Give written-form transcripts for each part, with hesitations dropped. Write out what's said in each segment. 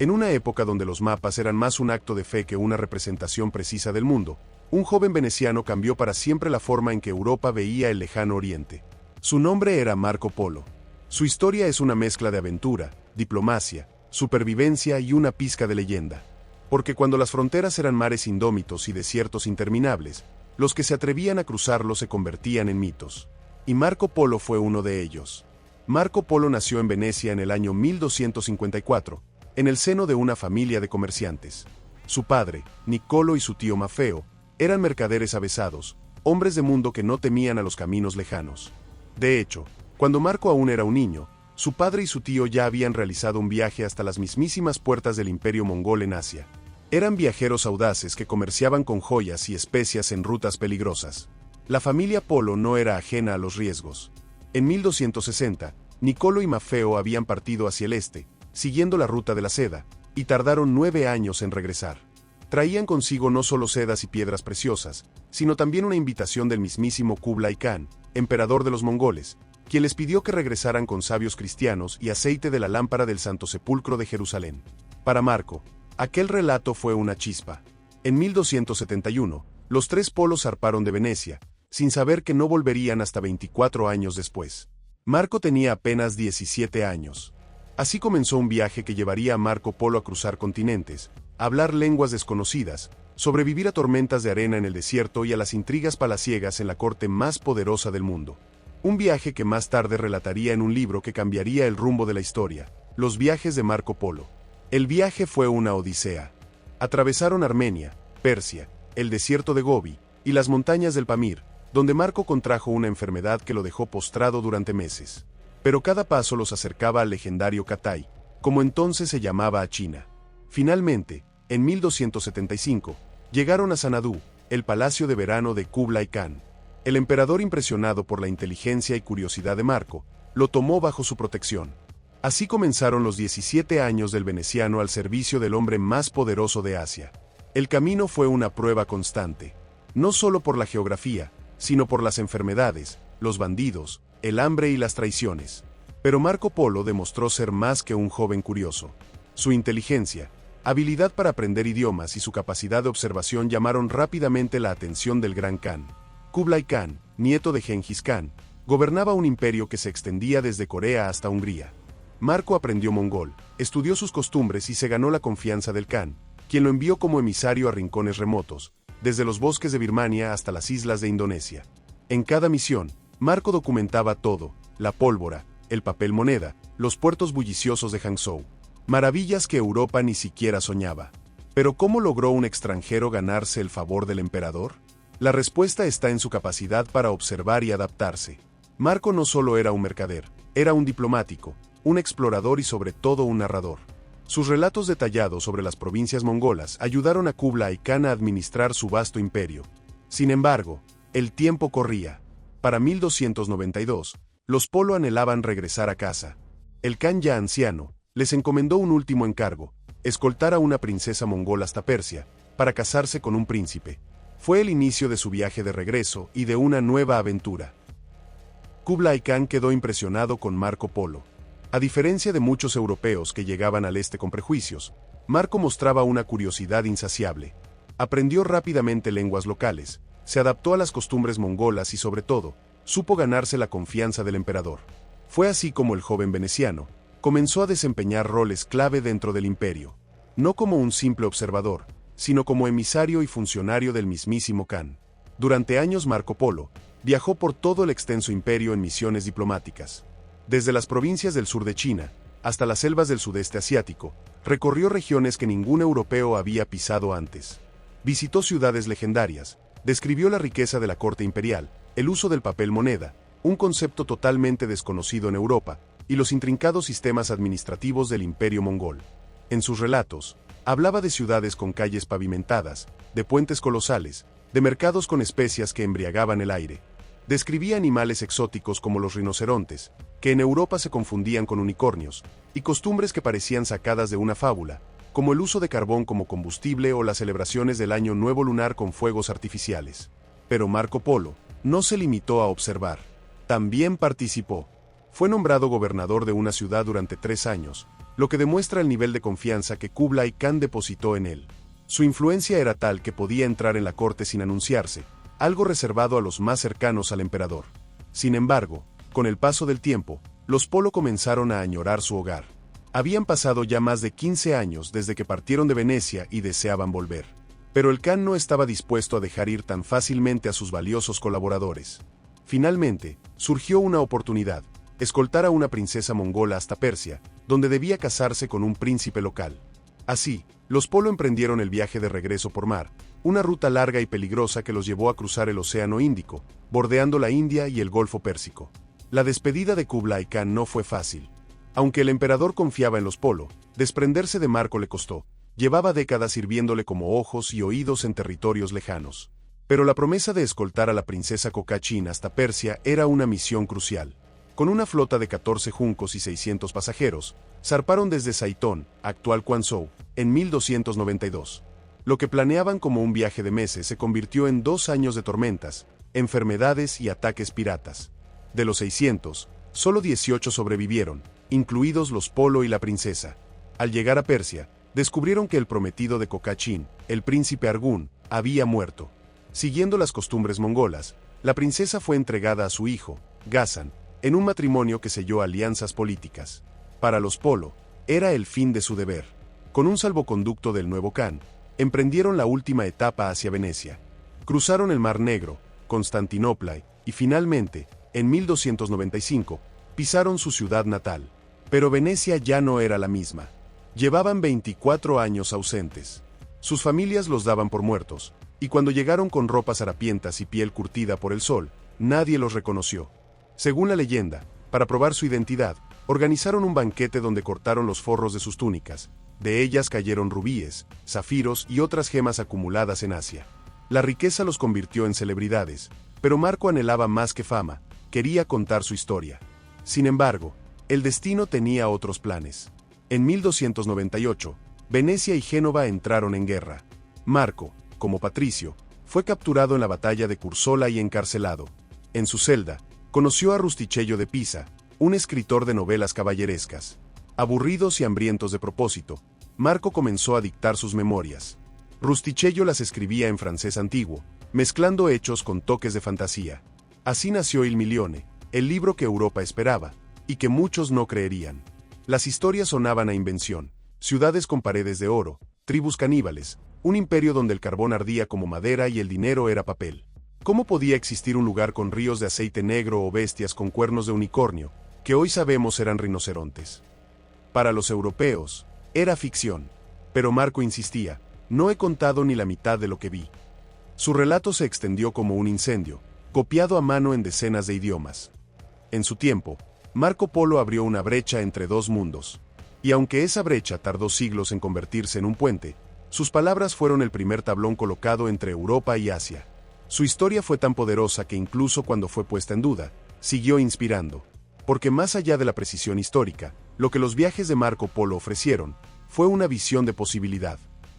En una época donde los mapas eran más un acto de fe que una representación precisa del mundo, un joven veneciano cambió para siempre la forma en que Europa veía el lejano Oriente. Su nombre era Marco Polo. Su historia es una mezcla de aventura, diplomacia, supervivencia y una pizca de leyenda. Porque cuando las fronteras eran mares indómitos y desiertos interminables, los que se atrevían a cruzarlos se convertían en mitos. Y Marco Polo fue uno de ellos. Marco Polo nació en Venecia en el año 1254, en el seno de una familia de comerciantes. Su padre, Niccolo, y su tío Maffeo, eran mercaderes avesados, hombres de mundo que no temían a los caminos lejanos. De hecho, cuando Marco aún era un niño, su padre y su tío ya habían realizado un viaje hasta las mismísimas puertas del Imperio Mongol en Asia. Eran viajeros audaces que comerciaban con joyas y especias en rutas peligrosas. La familia Polo no era ajena a los riesgos. En 1260, Niccolo y Maffeo habían partido hacia el este, siguiendo la ruta de la seda, y tardaron 9 años en regresar. Traían consigo no solo sedas y piedras preciosas, sino también una invitación del mismísimo Kublai Khan, emperador de los mongoles, quien les pidió que regresaran con sabios cristianos y aceite de la lámpara del Santo Sepulcro de Jerusalén. Para Marco, aquel relato fue una chispa. En 1271, los 3 polos zarparon de Venecia, sin saber que no volverían hasta 24 años después. Marco tenía apenas 17 años. Así comenzó un viaje que llevaría a Marco Polo a cruzar continentes, a hablar lenguas desconocidas, sobrevivir a tormentas de arena en el desierto y a las intrigas palaciegas en la corte más poderosa del mundo. Un viaje que más tarde relataría en un libro que cambiaría el rumbo de la historia, Los viajes de Marco Polo. El viaje fue una odisea. Atravesaron Armenia, Persia, el desierto de Gobi y las montañas del Pamir, donde Marco contrajo una enfermedad que lo dejó postrado durante meses. Pero cada paso los acercaba al legendario Catay, como entonces se llamaba a China. Finalmente, en 1275, llegaron a Sanadú, el palacio de verano de Kublai Khan. El emperador, impresionado por la inteligencia y curiosidad de Marco, lo tomó bajo su protección. Así comenzaron los 17 años del veneciano al servicio del hombre más poderoso de Asia. El camino fue una prueba constante, no solo por la geografía, sino por las enfermedades, los bandidos, el hambre y las traiciones. Pero Marco Polo demostró ser más que un joven curioso. Su inteligencia, habilidad para aprender idiomas y su capacidad de observación llamaron rápidamente la atención del Gran Khan. Kublai Khan, nieto de Gengis Khan, gobernaba un imperio que se extendía desde Corea hasta Hungría. Marco aprendió mongol, estudió sus costumbres y se ganó la confianza del Khan, quien lo envió como emisario a rincones remotos, desde los bosques de Birmania hasta las islas de Indonesia. En cada misión, Marco documentaba todo: la pólvora, el papel moneda, los puertos bulliciosos de Hangzhou. Maravillas que Europa ni siquiera soñaba. Pero ¿cómo logró un extranjero ganarse el favor del emperador? La respuesta está en su capacidad para observar y adaptarse. Marco no solo era un mercader, era un diplomático, un explorador y sobre todo un narrador. Sus relatos detallados sobre las provincias mongolas ayudaron a Kublai Khan a administrar su vasto imperio. Sin embargo, el tiempo corría. Para 1292, los Polo anhelaban regresar a casa. El Khan, ya anciano, les encomendó un último encargo: escoltar a una princesa mongola hasta Persia, para casarse con un príncipe. Fue el inicio de su viaje de regreso y de una nueva aventura. Kublai Khan quedó impresionado con Marco Polo. A diferencia de muchos europeos que llegaban al este con prejuicios, Marco mostraba una curiosidad insaciable. Aprendió rápidamente lenguas locales, se adaptó a las costumbres mongolas y sobre todo, supo ganarse la confianza del emperador. Fue así como el joven veneciano comenzó a desempeñar roles clave dentro del imperio, no como un simple observador, sino como emisario y funcionario del mismísimo Khan. Durante años Marco Polo viajó por todo el extenso imperio en misiones diplomáticas. Desde las provincias del sur de China hasta las selvas del sudeste asiático, recorrió regiones que ningún europeo había pisado antes. Visitó ciudades legendarias, describió la riqueza de la corte imperial, el uso del papel moneda, un concepto totalmente desconocido en Europa, y los intrincados sistemas administrativos del imperio mongol. En sus relatos, hablaba de ciudades con calles pavimentadas, de puentes colosales, de mercados con especias que embriagaban el aire. Describía animales exóticos como los rinocerontes, que en Europa se confundían con unicornios, y costumbres que parecían sacadas de una fábula, como el uso de carbón como combustible o las celebraciones del Año Nuevo lunar con fuegos artificiales. Pero Marco Polo no se limitó a observar. También participó. Fue nombrado gobernador de una ciudad durante 3 años, lo que demuestra el nivel de confianza que Kublai Khan depositó en él. Su influencia era tal que podía entrar en la corte sin anunciarse, algo reservado a los más cercanos al emperador. Sin embargo, con el paso del tiempo, los Polo comenzaron a añorar su hogar. Habían pasado ya más de 15 años desde que partieron de Venecia y deseaban volver. Pero el Khan no estaba dispuesto a dejar ir tan fácilmente a sus valiosos colaboradores. Finalmente, surgió una oportunidad: escoltar a una princesa mongola hasta Persia, donde debía casarse con un príncipe local. Así, los Polo emprendieron el viaje de regreso por mar, una ruta larga y peligrosa que los llevó a cruzar el Océano Índico, bordeando la India y el Golfo Pérsico. La despedida de Kublai Khan no fue fácil. Aunque el emperador confiaba en los Polo, desprenderse de Marco le costó. Llevaba décadas sirviéndole como ojos y oídos en territorios lejanos. Pero la promesa de escoltar a la princesa Kokachin hasta Persia era una misión crucial. Con una flota de 14 juncos y 600 pasajeros, zarparon desde Saitón, actual Quanzhou, en 1292. Lo que planeaban como un viaje de meses se convirtió en 2 años de tormentas, enfermedades y ataques piratas. De los 600, solo 18 sobrevivieron, incluidos los Polo y la princesa. Al llegar a Persia, descubrieron que el prometido de Kokachin, el príncipe Argun, había muerto. Siguiendo las costumbres mongolas, la princesa fue entregada a su hijo, Ghazan, en un matrimonio que selló alianzas políticas. Para los Polo, era el fin de su deber. Con un salvoconducto del nuevo Khan, emprendieron la última etapa hacia Venecia. Cruzaron el Mar Negro, Constantinopla y finalmente, en 1295, pisaron su ciudad natal. Pero Venecia ya no era la misma. Llevaban 24 años ausentes. Sus familias los daban por muertos, y cuando llegaron con ropas harapientas y piel curtida por el sol, nadie los reconoció. Según la leyenda, para probar su identidad, organizaron un banquete donde cortaron los forros de sus túnicas. De ellas cayeron rubíes, zafiros y otras gemas acumuladas en Asia. La riqueza los convirtió en celebridades, pero Marco anhelaba más que fama, quería contar su historia. Sin embargo, el destino tenía otros planes. En 1298, Venecia y Génova entraron en guerra. Marco, como patricio, fue capturado en la batalla de Curzola y encarcelado. En su celda, conoció a Rustichello de Pisa, un escritor de novelas caballerescas. Aburridos y hambrientos de propósito, Marco comenzó a dictar sus memorias. Rustichello las escribía en francés antiguo, mezclando hechos con toques de fantasía. Así nació Il Milione, el libro que Europa esperaba, y que muchos no creerían. Las historias sonaban a invención: ciudades con paredes de oro, tribus caníbales, un imperio donde el carbón ardía como madera y el dinero era papel. ¿Cómo podía existir un lugar con ríos de aceite negro o bestias con cuernos de unicornio, que hoy sabemos eran rinocerontes? Para los europeos, era ficción. Pero Marco insistía: no he contado ni la mitad de lo que vi. Su relato se extendió como un incendio, copiado a mano en decenas de idiomas. En su tiempo, Marco Polo abrió una brecha entre dos mundos. Y aunque esa brecha tardó siglos en convertirse en un puente, sus palabras fueron el primer tablón colocado entre Europa y Asia. Su historia fue tan poderosa que incluso cuando fue puesta en duda, siguió inspirando. Porque más allá de la precisión histórica, lo que los viajes de Marco Polo ofrecieron, fue una visión de posibilidad.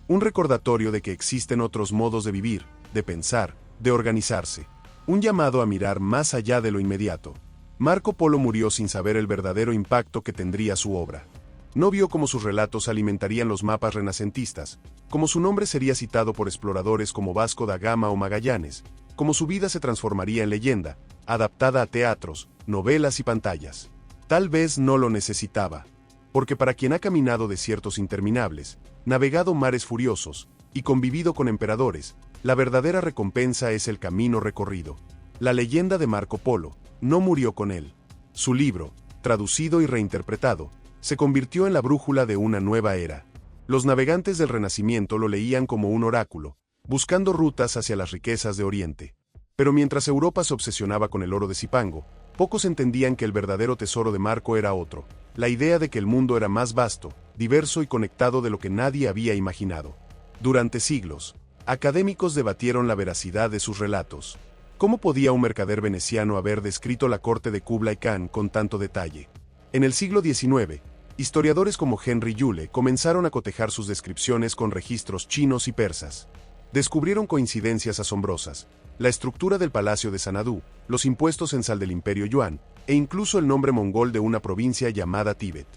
Un recordatorio de que existen otros modos de vivir, de pensar, de organizarse. Un llamado a mirar más allá de lo inmediato. Marco Polo murió sin saber el verdadero impacto que tendría su obra. No vio cómo sus relatos alimentarían los mapas renacentistas, cómo su nombre sería citado por exploradores como Vasco da Gama o Magallanes, cómo su vida se transformaría en leyenda, adaptada a teatros, novelas y pantallas. Tal vez no lo necesitaba, porque para quien ha caminado desiertos interminables, navegado mares furiosos y convivido con emperadores, la verdadera recompensa es el camino recorrido. La leyenda de Marco Polo no murió con él. Su libro, traducido y reinterpretado, se convirtió en la brújula de una nueva era. Los navegantes del Renacimiento lo leían como un oráculo, buscando rutas hacia las riquezas de Oriente. Pero mientras Europa se obsesionaba con el oro de Cipango, pocos entendían que el verdadero tesoro de Marco era otro: la idea de que el mundo era más vasto, diverso y conectado de lo que nadie había imaginado. Durante siglos, académicos debatieron la veracidad de sus relatos. ¿Cómo podía un mercader veneciano haber descrito la corte de Kublai Khan con tanto detalle? En el siglo XIX, historiadores como Henry Yule comenzaron a cotejar sus descripciones con registros chinos y persas. Descubrieron coincidencias asombrosas: la estructura del palacio de Sanadú, los impuestos en sal del imperio Yuan, e incluso el nombre mongol de una provincia llamada Tíbet.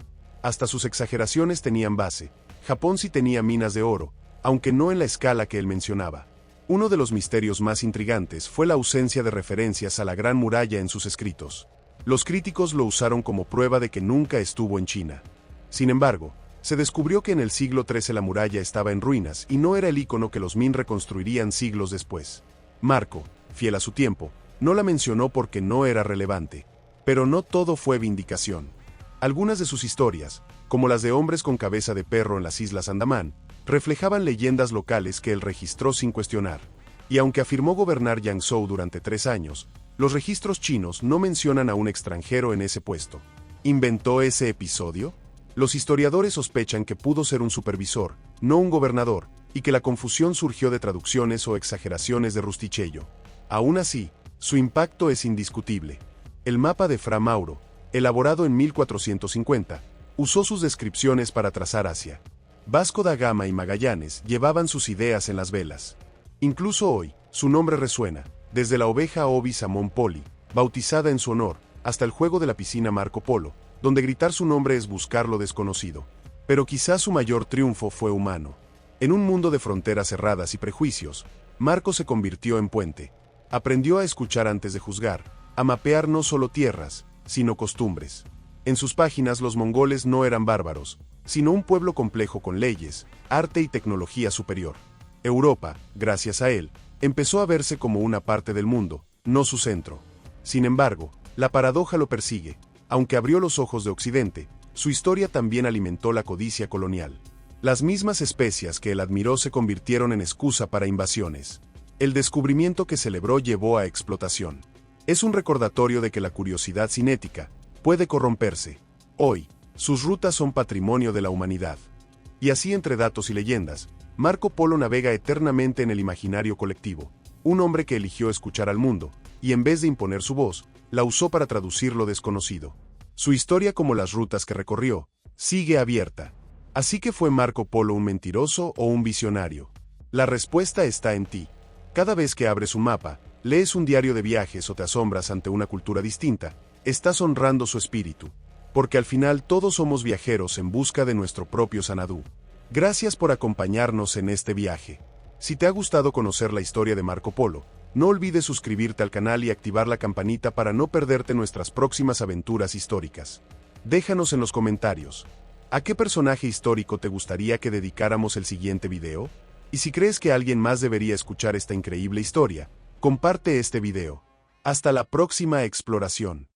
Hasta sus exageraciones tenían base. Japón sí tenía minas de oro, aunque no en la escala que él mencionaba. Uno de los misterios más intrigantes fue la ausencia de referencias a la Gran Muralla en sus escritos. Los críticos lo usaron como prueba de que nunca estuvo en China. Sin embargo, se descubrió que en el siglo XIII la muralla estaba en ruinas y no era el icono que los Min reconstruirían siglos después. Marco, fiel a su tiempo, no la mencionó porque no era relevante. Pero no todo fue vindicación. Algunas de sus historias, como las de hombres con cabeza de perro en las Islas Andamán, reflejaban leyendas locales que él registró sin cuestionar. Y aunque afirmó gobernar Yangzhou durante 3 años, los registros chinos no mencionan a un extranjero en ese puesto. ¿Inventó ese episodio? Los historiadores sospechan que pudo ser un supervisor, no un gobernador, y que la confusión surgió de traducciones o exageraciones de Rustichello. Aún así, su impacto es indiscutible. El mapa de Fra Mauro, elaborado en 1450, usó sus descripciones para trazar Asia. Vasco da Gama y Magallanes llevaban sus ideas en las velas. Incluso hoy, su nombre resuena, desde la oveja Ovis a Poli, bautizada en su honor, hasta el juego de la piscina Marco Polo, donde gritar su nombre es buscar lo desconocido. Pero quizás su mayor triunfo fue humano. En un mundo de fronteras cerradas y prejuicios, Marco se convirtió en puente. Aprendió a escuchar antes de juzgar, a mapear no solo tierras, sino costumbres. En sus páginas los mongoles no eran bárbaros, sino un pueblo complejo con leyes, arte y tecnología superior. Europa, gracias a él, empezó a verse como una parte del mundo, no su centro. Sin embargo, la paradoja lo persigue. Aunque abrió los ojos de Occidente, su historia también alimentó la codicia colonial. Las mismas especias que él admiró se convirtieron en excusa para invasiones. El descubrimiento que celebró llevó a explotación. Es un recordatorio de que la curiosidad cinética puede corromperse. Hoy, sus rutas son patrimonio de la humanidad. Y así, entre datos y leyendas, Marco Polo navega eternamente en el imaginario colectivo, un hombre que eligió escuchar al mundo, y en vez de imponer su voz, la usó para traducir lo desconocido. Su historia, como las rutas que recorrió, sigue abierta. ¿Así que fue Marco Polo un mentiroso o un visionario? La respuesta está en ti. Cada vez que abres un mapa, lees un diario de viajes o te asombras ante una cultura distinta, estás honrando su espíritu. Porque al final todos somos viajeros en busca de nuestro propio Sanadú. Gracias por acompañarnos en este viaje. Si te ha gustado conocer la historia de Marco Polo, no olvides suscribirte al canal y activar la campanita para no perderte nuestras próximas aventuras históricas. Déjanos en los comentarios, ¿a qué personaje histórico te gustaría que dedicáramos el siguiente video? Y si crees que alguien más debería escuchar esta increíble historia, comparte este video. Hasta la próxima exploración.